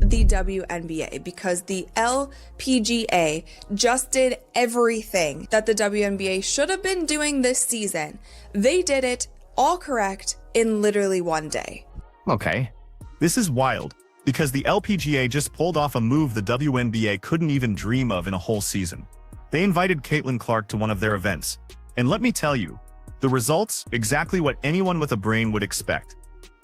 the WNBA because the LPGA just did everything that the WNBA should have been doing this season. They did it all correct in literally one day. Okay. This is wild, because the LPGA just pulled off a move the WNBA couldn't even dream of in a whole season. They invited Caitlin Clark to one of their events. And let me tell you, the results, exactly what anyone with a brain would expect.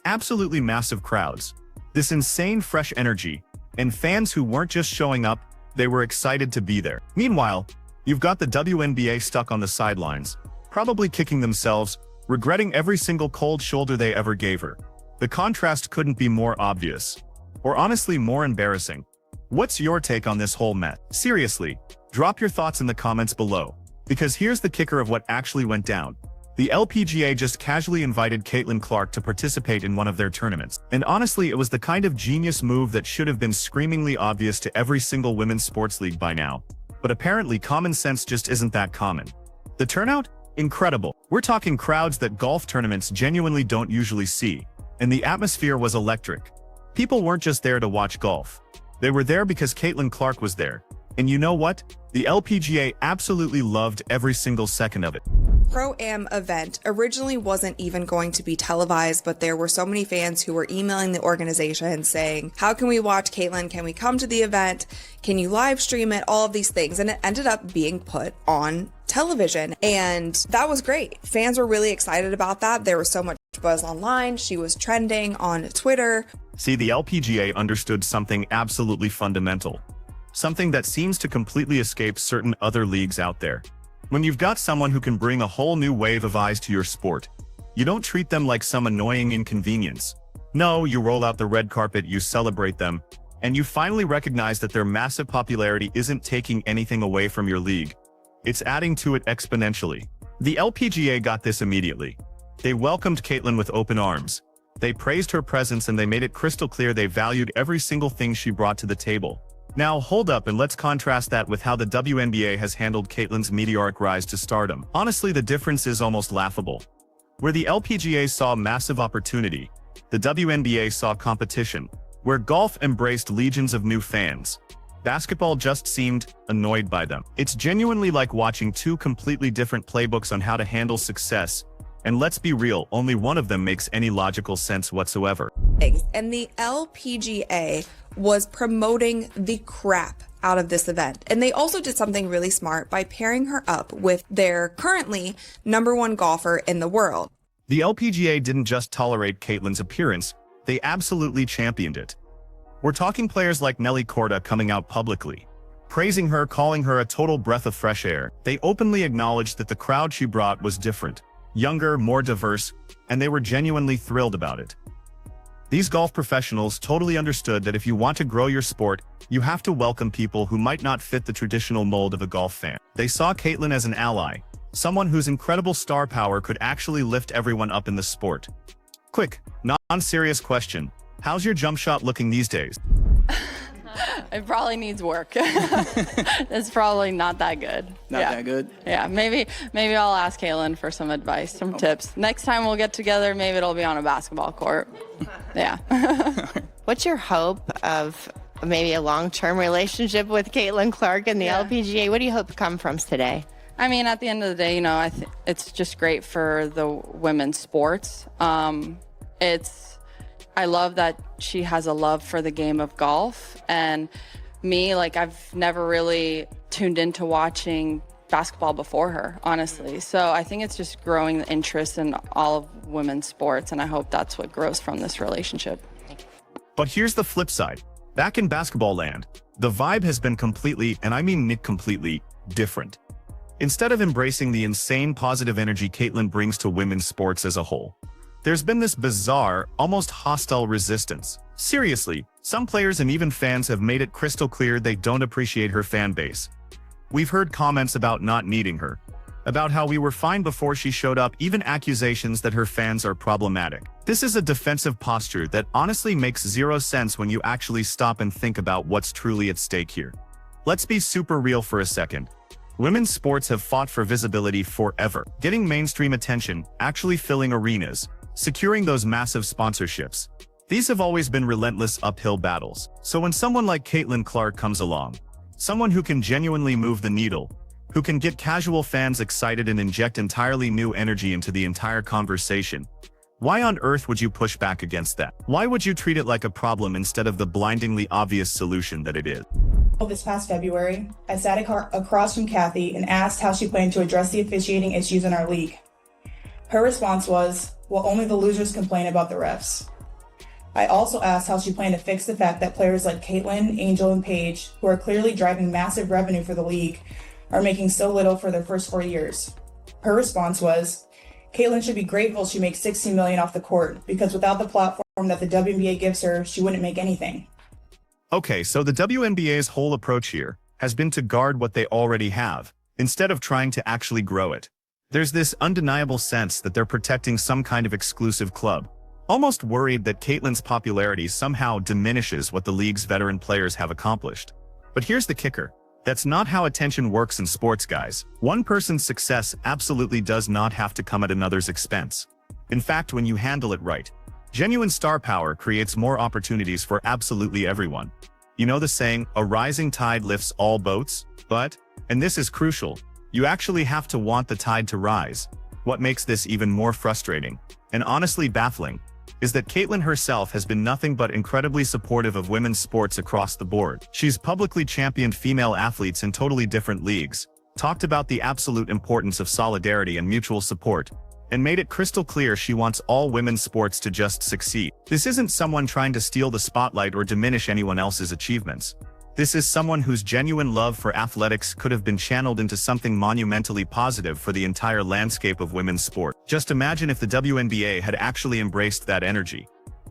Absolutely massive crowds, this insane fresh energy, and fans who weren't just showing up, they were excited to be there. Meanwhile, you've got the WNBA stuck on the sidelines, probably kicking themselves, regretting every single cold shoulder they ever gave her. The contrast couldn't be more obvious, or honestly more embarrassing. What's your take on this whole mess? Seriously, drop your thoughts in the comments below, because here's the kicker of what actually went down. The LPGA just casually invited Caitlin Clark to participate in one of their tournaments. And honestly, it was the kind of genius move that should have been screamingly obvious to every single women's sports league by now. But apparently common sense just isn't that common. The turnout? Incredible. We're talking crowds that golf tournaments genuinely don't usually see. And the atmosphere was electric. People weren't just there to watch golf. They were there because Caitlin Clark was there. And you know what? The LPGA absolutely loved every single second of it. Pro-Am event originally wasn't even going to be televised, but there were so many fans who were emailing the organization saying, how can we watch Caitlin? Can we come to the event? Can you live stream it? All of these things. And it ended up being put on television. And that was great. Fans were really excited about that. There was so much buzz online. She was trending on Twitter. See, the LPGA understood something absolutely fundamental. Something that seems to completely escape certain other leagues out there. When you've got someone who can bring a whole new wave of eyes to your sport, you don't treat them like some annoying inconvenience. No, you roll out the red carpet, you celebrate them, and you finally recognize that their massive popularity isn't taking anything away from your league. It's adding to it exponentially. The LPGA got this immediately. They welcomed Caitlin with open arms. They praised her presence and they made it crystal clear they valued every single thing she brought to the table. Now, hold up and let's contrast that with how the WNBA has handled Caitlin's meteoric rise to stardom. Honestly, the difference is almost laughable. Where the LPGA saw massive opportunity, the WNBA saw competition. Where golf embraced legions of new fans, basketball just seemed annoyed by them. It's genuinely like watching two completely different playbooks on how to handle success. And let's be real, only one of them makes any logical sense whatsoever. And the LPGA was promoting the crap out of this event. And they also did something really smart by pairing her up with their currently #1 golfer in the world. The LPGA didn't just tolerate Caitlin's appearance, they absolutely championed it. We're talking players like Nelly Korda coming out publicly, praising her, calling her a total breath of fresh air. They openly acknowledged that the crowd she brought was different, younger, more diverse, and they were genuinely thrilled about it. These golf professionals totally understood that if you want to grow your sport, you have to welcome people who might not fit the traditional mold of a golf fan. They saw Caitlin as an ally, someone whose incredible star power could actually lift everyone up in the sport. Quick, non-serious question. How's your jump shot looking these days? It probably needs work. It's probably not that good. Not that good? Yeah, maybe I'll ask Caitlin for some advice, some tips. Next time we'll get together, maybe it'll be on a basketball court. Yeah. What's your hope of maybe a long-term relationship with Caitlin Clark and the LPGA? What do you hope comes from today? I mean, at the end of the day, you know, it's just great for the women's sports. I love that she has a love for the game of golf, and me, like, I've never really tuned into watching basketball before her, honestly. So I think it's just growing the interest in all of women's sports, and I hope that's what grows from this relationship. But here's the flip side. Back in basketball land, the vibe has been completely, and I mean completely, different. Instead of embracing the insane positive energy Caitlin brings to women's sports as a whole, there's been this bizarre, almost hostile resistance. Seriously, some players and even fans have made it crystal clear they don't appreciate her fan base. We've heard comments about not needing her, about how we were fine before she showed up, even accusations that her fans are problematic. This is a defensive posture that honestly makes zero sense when you actually stop and think about what's truly at stake here. Let's be super real for a second. Women's sports have fought for visibility forever, getting mainstream attention, actually filling arenas, securing those massive sponsorships. These have always been relentless uphill battles. So when someone like Caitlin Clark comes along, someone who can genuinely move the needle, who can get casual fans excited and inject entirely new energy into the entire conversation, why on earth would you push back against that? Why would you treat it like a problem instead of the blindingly obvious solution that it is? This past February, I sat across from Kathy and asked how she planned to address the officiating issues in our league. Her response was, well, only the losers complain about the refs. I also asked how she planned to fix the fact that players like Caitlin, Angel, and Paige, who are clearly driving massive revenue for the league, are making so little for their first 4 years. Her response was, Caitlin should be grateful she makes $16 million off the court, because without the platform that the WNBA gives her, she wouldn't make anything. Okay, so the WNBA's whole approach here has been to guard what they already have, instead of trying to actually grow it. There's this undeniable sense that they're protecting some kind of exclusive club, almost worried that Caitlin's popularity somehow diminishes what the league's veteran players have accomplished. But here's the kicker. That's not how attention works in sports, guys. One person's success absolutely does not have to come at another's expense. In fact, when you handle it right, genuine star power creates more opportunities for absolutely everyone. You know the saying, a rising tide lifts all boats? But, and this is crucial, you actually have to want the tide to rise. What makes this even more frustrating, and honestly baffling, is that Caitlin herself has been nothing but incredibly supportive of women's sports across the board. She's publicly championed female athletes in totally different leagues, talked about the absolute importance of solidarity and mutual support, and made it crystal clear she wants all women's sports to just succeed. This isn't someone trying to steal the spotlight or diminish anyone else's achievements. This is someone whose genuine love for athletics could have been channeled into something monumentally positive for the entire landscape of women's sport. Just imagine if the WNBA had actually embraced that energy.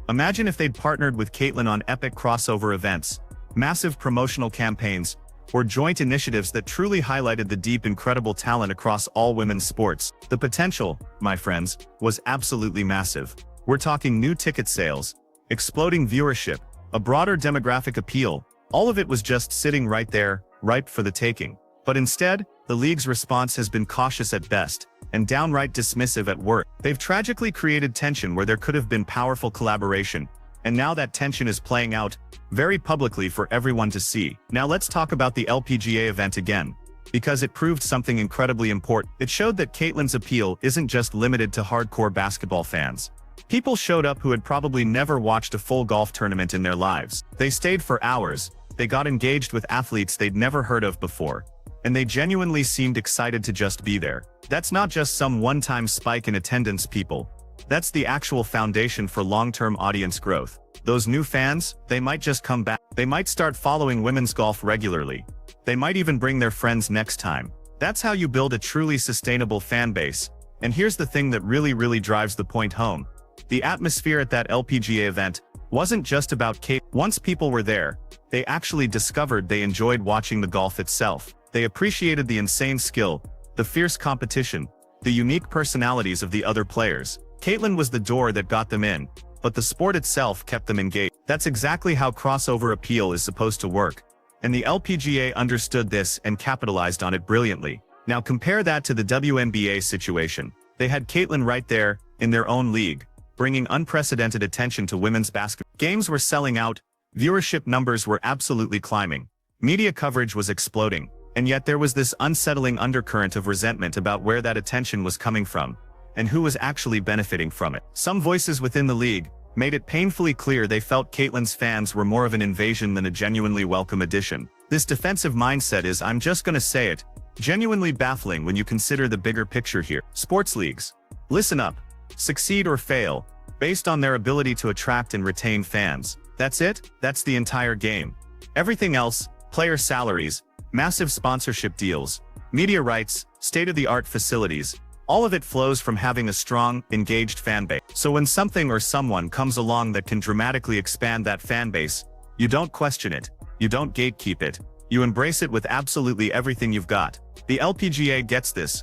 Imagine if they'd partnered with Caitlin on epic crossover events, massive promotional campaigns, or joint initiatives that truly highlighted the deep, incredible talent across all women's sports. The potential, my friends, was absolutely massive. We're talking new ticket sales, exploding viewership, a broader demographic appeal. All of it was just sitting right there, ripe for the taking. But instead, the league's response has been cautious at best, and downright dismissive at worst. They've tragically created tension where there could have been powerful collaboration, and now that tension is playing out, very publicly for everyone to see. Now let's talk about the LPGA event again, because it proved something incredibly important. It showed that Caitlin's appeal isn't just limited to hardcore basketball fans. People showed up who had probably never watched a full golf tournament in their lives. They stayed for hours. They got engaged with athletes they'd never heard of before, and they genuinely seemed excited to just be there. That's not just some one-time spike in attendance, people. That's the actual foundation for long-term audience growth. Those new fans, they might just come back. They might start following women's golf regularly. They might even bring their friends next time. That's how you build a truly sustainable fan base. And here's the thing that really drives the point home. The atmosphere at that LPGA event wasn't just about Kate. Once people were there, they actually discovered they enjoyed watching the golf itself. They appreciated the insane skill, the fierce competition, the unique personalities of the other players. Caitlin was the door that got them in, but the sport itself kept them engaged. That's exactly how crossover appeal is supposed to work, and the LPGA understood this and capitalized on it brilliantly. Now compare that to the WNBA situation. They had Caitlin right there, in their own league, bringing unprecedented attention to women's basketball. Games were selling out, viewership numbers were absolutely climbing, media coverage was exploding, and yet there was this unsettling undercurrent of resentment about where that attention was coming from, and who was actually benefiting from it. Some voices within the league made it painfully clear they felt Caitlin's fans were more of an invasion than a genuinely welcome addition. This defensive mindset is, I'm just gonna say it, genuinely baffling when you consider the bigger picture here. Sports leagues, listen up, succeed or fail, based on their ability to attract and retain fans. That's it, that's the entire game. Everything else, player salaries, massive sponsorship deals, media rights, state-of-the-art facilities, all of it flows from having a strong, engaged fan base. So when something or someone comes along that can dramatically expand that fan base, you don't question it, you don't gatekeep it, you embrace it with absolutely everything you've got. The LPGA gets this.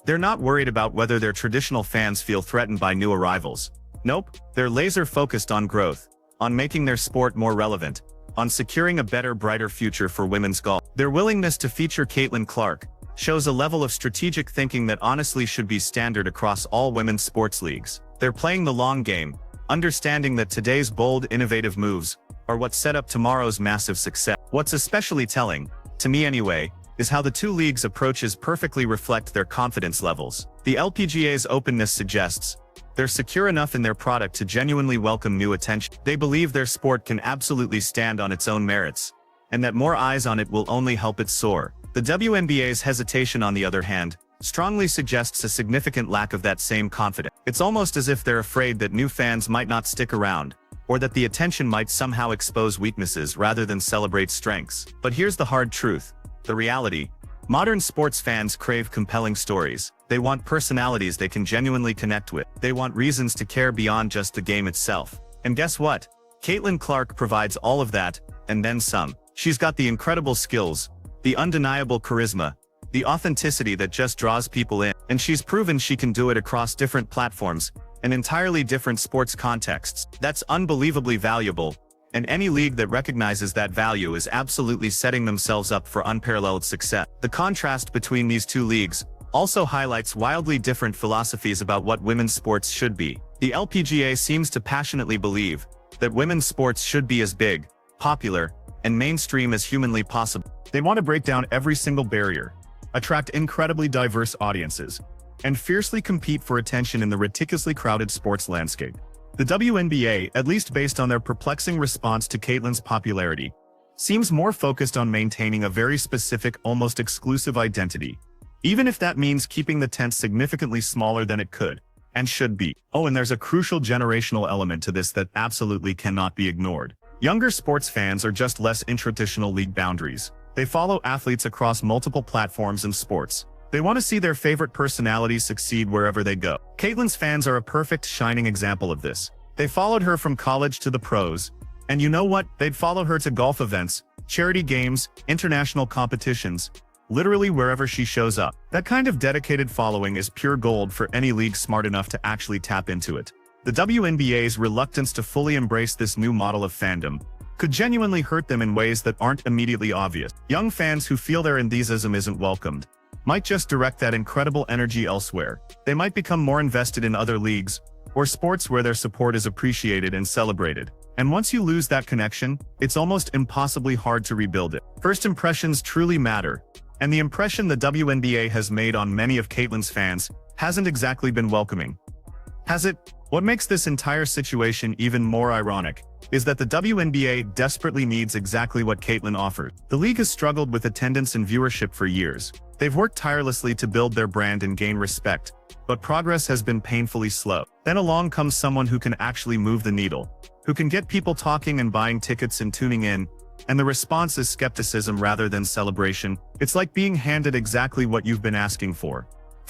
They're not worried about whether their traditional fans feel threatened by new arrivals. Nope, they're laser focused on growth, on making their sport more relevant, on securing a better, brighter future for women's golf. Their willingness to feature Caitlin Clark shows a level of strategic thinking that honestly should be standard across all women's sports leagues. They're playing the long game, understanding that today's bold, innovative moves are what set up tomorrow's massive success. What's especially telling, to me anyway, is how the two leagues' approaches perfectly reflect their confidence levels. The LPGA's openness suggests they're secure enough in their product to genuinely welcome new attention. They believe their sport can absolutely stand on its own merits, and that more eyes on it will only help it soar. The WNBA's hesitation, on the other hand, strongly suggests a significant lack of that same confidence. It's almost as if they're afraid that new fans might not stick around, or that the attention might somehow expose weaknesses rather than celebrate strengths. But here's the hard truth, the reality. Modern sports fans crave compelling stories. They want personalities they can genuinely connect with. They want reasons to care beyond just the game itself. And guess what? Caitlin Clark provides all of that, and then some. She's got the incredible skills, the undeniable charisma, the authenticity that just draws people in. And she's proven she can do it across different platforms and entirely different sports contexts. That's unbelievably valuable, and any league that recognizes that value is absolutely setting themselves up for unparalleled success. The contrast between these two leagues also highlights wildly different philosophies about what women's sports should be. The LPGA seems to passionately believe that women's sports should be as big, popular, and mainstream as humanly possible. They want to break down every single barrier, attract incredibly diverse audiences, and fiercely compete for attention in the ridiculously crowded sports landscape. The WNBA, at least based on their perplexing response to Caitlin's popularity, seems more focused on maintaining a very specific, almost exclusive identity, even if that means keeping the tent significantly smaller than it could and should be. Oh, and there's a crucial generational element to this that absolutely cannot be ignored. Younger sports fans are just less in traditional league boundaries. They follow athletes across multiple platforms and sports. They want to see their favorite personalities succeed wherever they go. Caitlin's fans are a perfect shining example of this. They followed her from college to the pros, and you know what? They'd follow her to golf events, charity games, international competitions, literally wherever she shows up. That kind of dedicated following is pure gold for any league smart enough to actually tap into it. The WNBA's reluctance to fully embrace this new model of fandom could genuinely hurt them in ways that aren't immediately obvious. Young fans who feel their enthusiasm isn't welcomed might just direct that incredible energy elsewhere. They might become more invested in other leagues or sports where their support is appreciated and celebrated. And once you lose that connection, it's almost impossibly hard to rebuild it. First impressions truly matter, and the impression the WNBA has made on many of Caitlin's fans hasn't exactly been welcoming. Has it? What makes this entire situation even more ironic is that the WNBA desperately needs exactly what Caitlin offered. The league has struggled with attendance and viewership for years. They've worked tirelessly to build their brand and gain respect, but progress has been painfully slow. Then along comes someone who can actually move the needle, who can get people talking and buying tickets and tuning in, and the response is skepticism rather than celebration. It's like being handed exactly what you've been asking for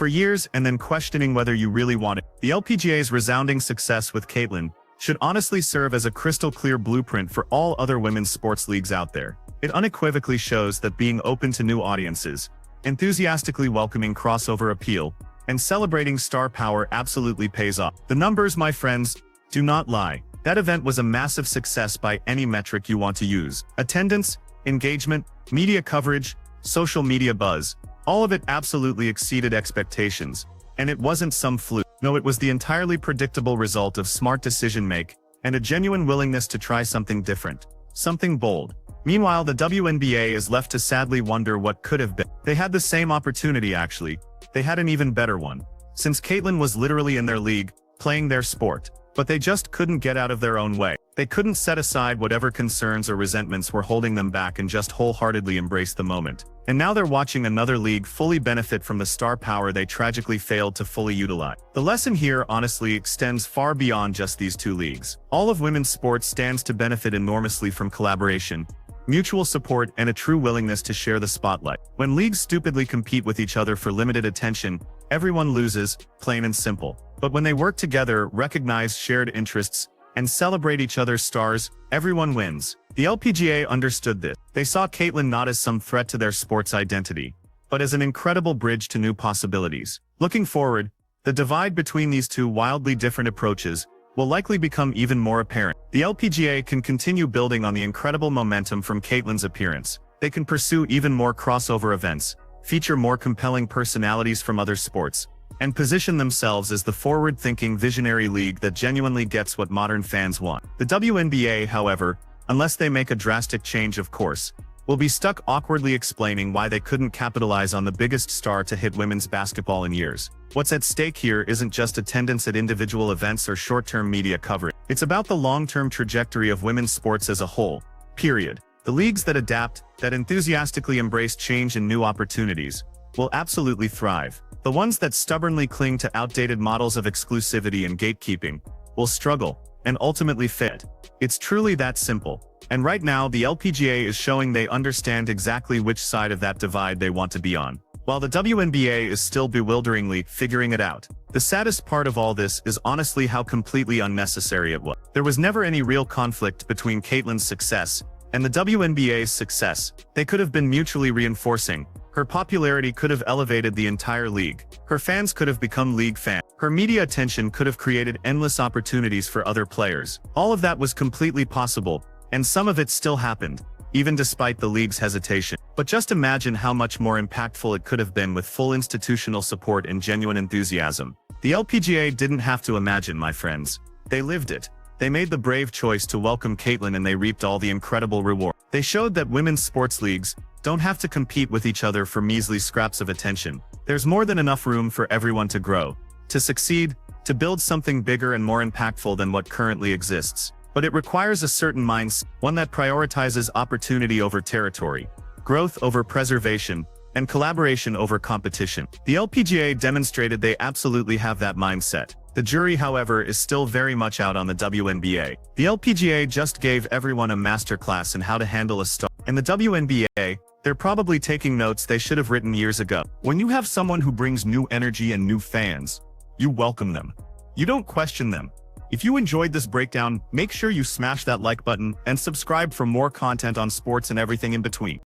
years and then questioning whether you really want it. The LPGA's resounding success with Caitlin should honestly serve as a crystal clear blueprint for all other women's sports leagues out there. It unequivocally shows that being open to new audiences, enthusiastically welcoming crossover appeal, and celebrating star power absolutely pays off. The numbers, my friends, do not lie. That event was a massive success by any metric you want to use. Attendance, engagement, media coverage, social media buzz, all of it absolutely exceeded expectations. And it wasn't some fluke. No, it was the entirely predictable result of smart decision-making and a genuine willingness to try something different, something bold. Meanwhile, the WNBA is left to sadly wonder what could have been. They had the same opportunity, actually. They had an even better one, since Caitlin was literally in their league, playing their sport. But they just couldn't get out of their own way. They couldn't set aside whatever concerns or resentments were holding them back and just wholeheartedly embrace the moment. And now they're watching another league fully benefit from the star power they tragically failed to fully utilize. The lesson here honestly extends far beyond just these two leagues. All of women's sports stands to benefit enormously from collaboration, mutual support, and a true willingness to share the spotlight. When leagues stupidly compete with each other for limited attention, everyone loses, plain and simple. But when they work together, recognize shared interests, and celebrate each other's stars, everyone wins. The LPGA understood this. They saw Caitlin not as some threat to their sports identity, but as an incredible bridge to new possibilities. Looking forward, the divide between these two wildly different approaches will likely become even more apparent. The LPGA can continue building on the incredible momentum from Caitlin's appearance. They can pursue even more crossover events, feature more compelling personalities from other sports, and position themselves as the forward-thinking visionary league that genuinely gets what modern fans want. The WNBA, however, unless they make a drastic change of course, will be stuck awkwardly explaining why they couldn't capitalize on the biggest star to hit women's basketball in years. What's at stake here isn't just attendance at individual events or short-term media coverage. It's about the long-term trajectory of women's sports as a whole, period. The leagues that adapt, that enthusiastically embrace change and new opportunities, will absolutely thrive. The ones that stubbornly cling to outdated models of exclusivity and gatekeeping will struggle and ultimately fail. It's truly that simple. And right now, the LPGA is showing they understand exactly which side of that divide they want to be on, while the WNBA is still bewilderingly figuring it out. The saddest part of all this is honestly how completely unnecessary it was. There was never any real conflict between Caitlin's success and the WNBA's success. They could have been mutually reinforcing. Her popularity could have elevated the entire league. Her fans could have become league fans. Her media attention could have created endless opportunities for other players. All of that was completely possible, and some of it still happened, even despite the league's hesitation. But just imagine how much more impactful it could have been with full institutional support and genuine enthusiasm. The LPGA didn't have to imagine, my friends. They lived it. They made the brave choice to welcome Caitlin, and they reaped all the incredible reward. They showed that women's sports leagues don't have to compete with each other for measly scraps of attention. There's more than enough room for everyone to grow, to succeed, to build something bigger and more impactful than what currently exists. But it requires a certain mindset, one that prioritizes opportunity over territory, growth over preservation, and collaboration over competition. The LPGA demonstrated they absolutely have that mindset. The jury, however, is still very much out on the WNBA. The LPGA just gave everyone a masterclass in how to handle a star. And the WNBA, they're probably taking notes they should have written years ago. When you have someone who brings new energy and new fans, you welcome them. You don't question them. If you enjoyed this breakdown, make sure you smash that like button and subscribe for more content on sports and everything in between.